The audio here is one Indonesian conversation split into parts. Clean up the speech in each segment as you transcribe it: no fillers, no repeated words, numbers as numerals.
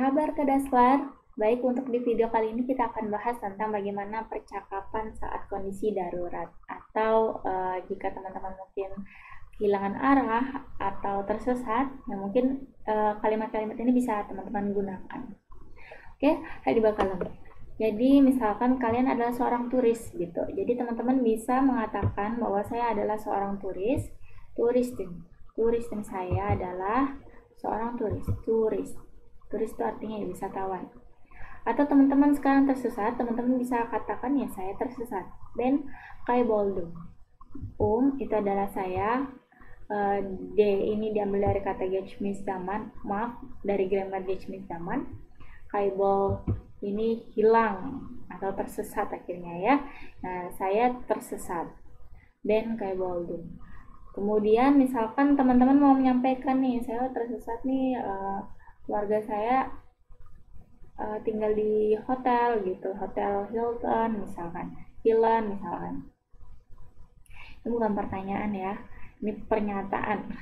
kabar Kak Daslar? Baik, untuk di video kali ini kita akan bahas tentang bagaimana percakapan saat kondisi darurat atau jika teman-teman mungkin kehilangan arah atau tersesat, nah mungkin kalimat-kalimat ini bisa teman-teman gunakan. Oke, Hadi Bakalam. Jadi misalkan kalian adalah seorang turis gitu. Jadi teman-teman bisa mengatakan bahwa saya adalah seorang turis. Turis dan saya adalah seorang turis. Turis itu artinya ya wisatawan. Atau teman-teman sekarang tersesat, teman-teman bisa katakan ya saya tersesat. Ben kayboldum. Itu adalah saya. D ini diambil dari kata geçmiş zaman, maaf dari grammar geçmiş zaman. Kaibol ini hilang atau tersesat akhirnya ya. Nah, saya tersesat. Ben kayboldum. Kemudian misalkan teman-teman mau menyampaikan nih, saya tersesat nih, keluarga saya tinggal di hotel gitu, Hotel Hilton misalkan. Ini bukan pertanyaan ya, ini pernyataan.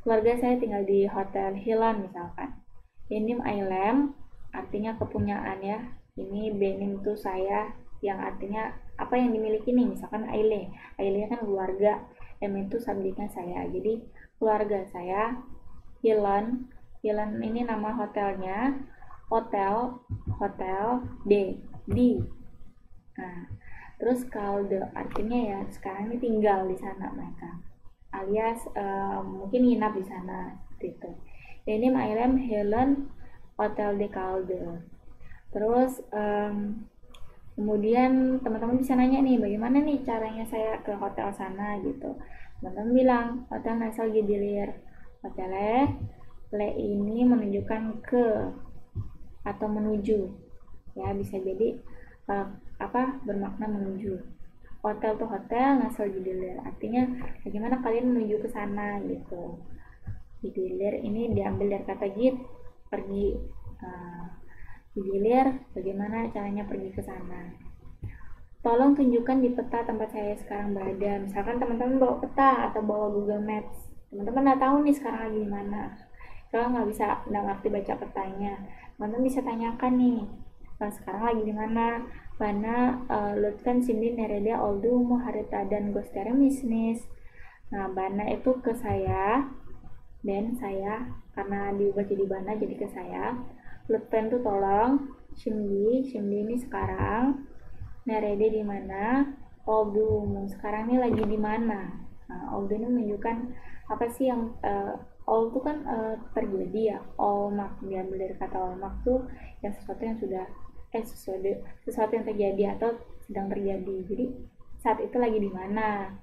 Keluarga saya tinggal di Hotel Hilton misalkan. Benim ailem artinya kepunyaan ya. Ini benim itu saya, yang artinya apa yang dimiliki nih, misalkan aile kan keluarga, em itu subjeknya saya, jadi keluarga saya. Hilton ini nama hotelnya, hotel di. Nah, terus kalde artinya ya sekarang ini tinggal di sana mereka, alias mungkin nginap di sana gitu. Ini ailem Helen Hotel de Calde. Terus kemudian teman-teman bisa nanya nih, bagaimana nih caranya saya ke hotel sana gitu. Teman-teman bilang hotel Nasal Gidilir. Hotelnya le ini menunjukkan ke atau menuju ya, bisa jadi bermakna menuju. Hotel tuh hotel, Nasal Gidilir artinya bagaimana kalian menuju ke sana gitu. Gidilir ini diambil dari kata git, pergi. Gilir bagaimana caranya pergi ke sana. Tolong tunjukkan di peta tempat saya sekarang berada. Misalkan teman-teman bawa peta atau bawa Google Maps, teman-teman nggak tahu nih sekarang lagi di mana, kalau nggak ngerti baca petanya, teman-teman bisa tanyakan nih, sekarang lagi di mana. Bana lutfen sini nerede oldu muharita dan gostere bisnis. Nah, bana itu ke saya, dan saya karena diubah jadi bana jadi ke saya. Lutfen tuh tolong, Shimdi ini sekarang, nerede di mana, Oldu sekarang ini lagi di mana. Nah, Oldu ini menunjukkan apa sih yang Ol itu kan terjadi ya, Olmak diambil dari kata Olmak tuh yang sesuatu yang sudah sesuatu yang terjadi atau sedang terjadi. Jadi saat itu lagi di mana.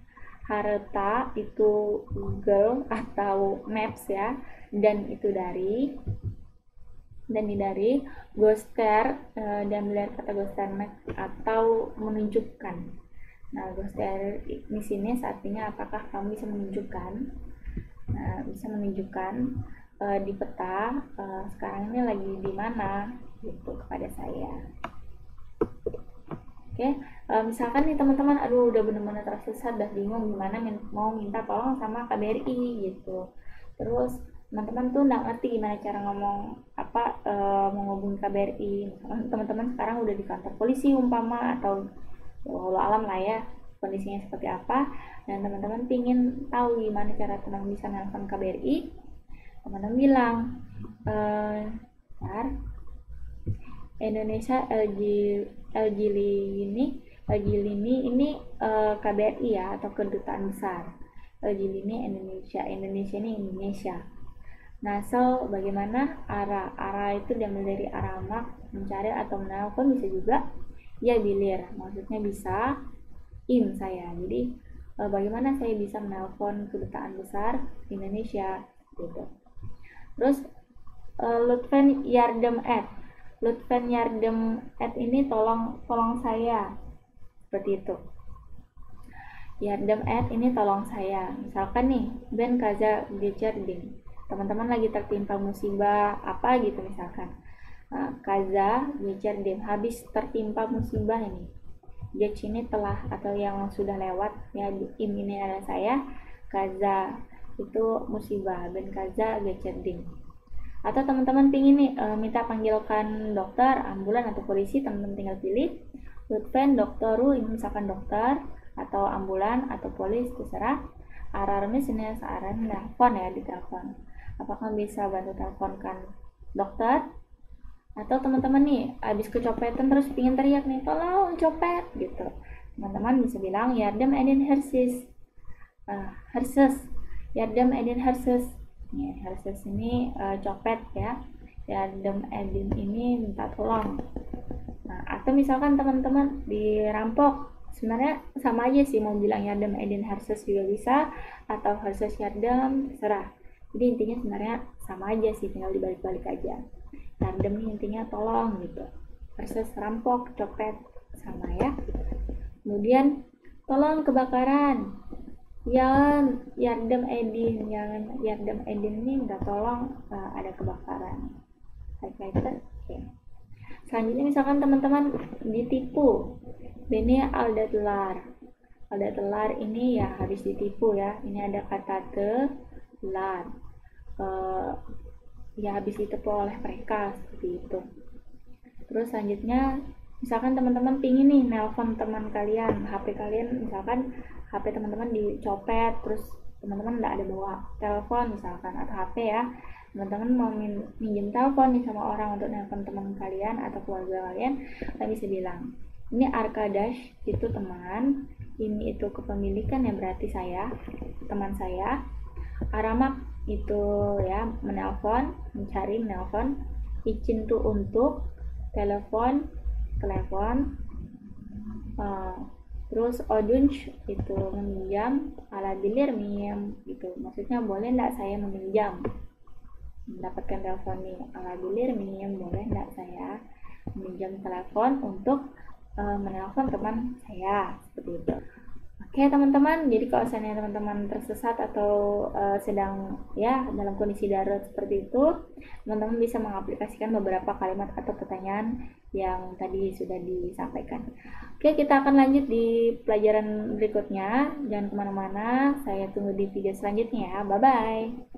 Harta itu Google atau Maps ya, dan itu dari Goster dan dari kata Goster Map atau menunjukkan. Nah, Goster di sini artinya apakah kamu bisa menunjukkan. Nah, bisa menunjukkan di peta sekarang ini lagi di mana gitu kepada saya. Oke, misalkan nih teman-teman, aduh udah benar-benar tersesat, udah bingung gimana mau minta tolong sama KBRI gitu. Terus teman-teman tuh nggak ngerti gimana cara ngomong menghubungi KBRI. Misalkan teman-teman sekarang udah di kantor polisi umpama, atau walau alam lah ya kondisinya seperti apa, dan teman-teman pingin tahu gimana cara teman bisa nelfon KBRI. Teman-teman bilang Indonesia LG Lini ini KBRI ya, atau kedutaan besar. LG Lini Indonesia ini Indonesia. Nah, so bagaimana arah itu diambil dari aramak, mencari atau menelpon, bisa juga ya bilir, maksudnya bisa saya. Jadi bagaimana saya bisa menelpon kedutaan besar Indonesia gitu. Terus Lutfen Yardem ini tolong saya, seperti itu. Yardem ini tolong saya. Misalkan nih, ben kaza gecerding, teman-teman lagi tertimpa musibah apa gitu misalkan. Kaza gecerding, habis tertimpa musibah ini. Gec ini telah atau yang sudah lewat ya, ini adalah saya. Kaza itu musibah, ben kaza gecerding. Atau teman-teman pingin nih minta panggilkan dokter, ambulan atau polisi, teman-teman tinggal pilih Lutfen, doktoru, ini misalkan dokter atau ambulan atau polis, terserah. Ararmi sini searan telepon ya, di telepon. Apakah bisa bantu teleponkan dokter? Atau teman-teman nih habis kecopetan terus pingin teriak nih, tolong copet gitu, teman-teman bisa bilang Yardem Edin Hersis, Herses, Yardem Edin Herses. Ya, Herses ini copet ya, Yardem Edin ini minta tolong. Nah, atau misalkan teman-teman dirampok, sebenarnya sama aja sih, mau bilang Yardem Edin Herses juga bisa, atau Herses Yardem, terserah. Jadi intinya sebenarnya sama aja sih, tinggal dibalik-balik aja. Yardem ini intinya tolong gitu, versus rampok, copet, sama ya. Kemudian tolong kebakaran, yang Yardem Edin, yang Yardem Edin ini minta tolong ada kebakaran. Oke. Selanjutnya misalkan teman-teman ditipu, Bene Aldatelar. Aldatelar ini ya habis ditipu ya. Ini ada kata telar. Ya habis ditipu oleh mereka seperti itu. Terus selanjutnya misalkan teman-teman pingin nih nelpon teman kalian, HP kalian misalkan HP teman-teman dicopet, terus teman-teman nggak ada bawa telepon misalkan atau HP ya, teman-teman mau minjem telepon nih sama orang untuk nelpon teman kalian atau keluarga kalian, kalian bisa bilang ini Arkadash itu teman, ini itu kepemilikan yang berarti saya, teman saya. Aramak itu ya menelpon, mencari, menelpon. Izin tuh untuk telepon. Terus odunch itu meminjam, alabilir minjem gitu, maksudnya boleh nggak saya meminjam, mendapatkan telepon nih, alabilir minjem, boleh nggak saya meminjam telepon untuk menelpon teman saya, seperti itu. Oke teman-teman, jadi kalau seandainya teman-teman tersesat atau sedang ya dalam kondisi darurat seperti itu, teman-teman bisa mengaplikasikan beberapa kalimat atau pertanyaan yang tadi sudah disampaikan. Oke, kita akan lanjut di pelajaran berikutnya. Jangan kemana-mana, saya tunggu di video selanjutnya ya. Bye-bye.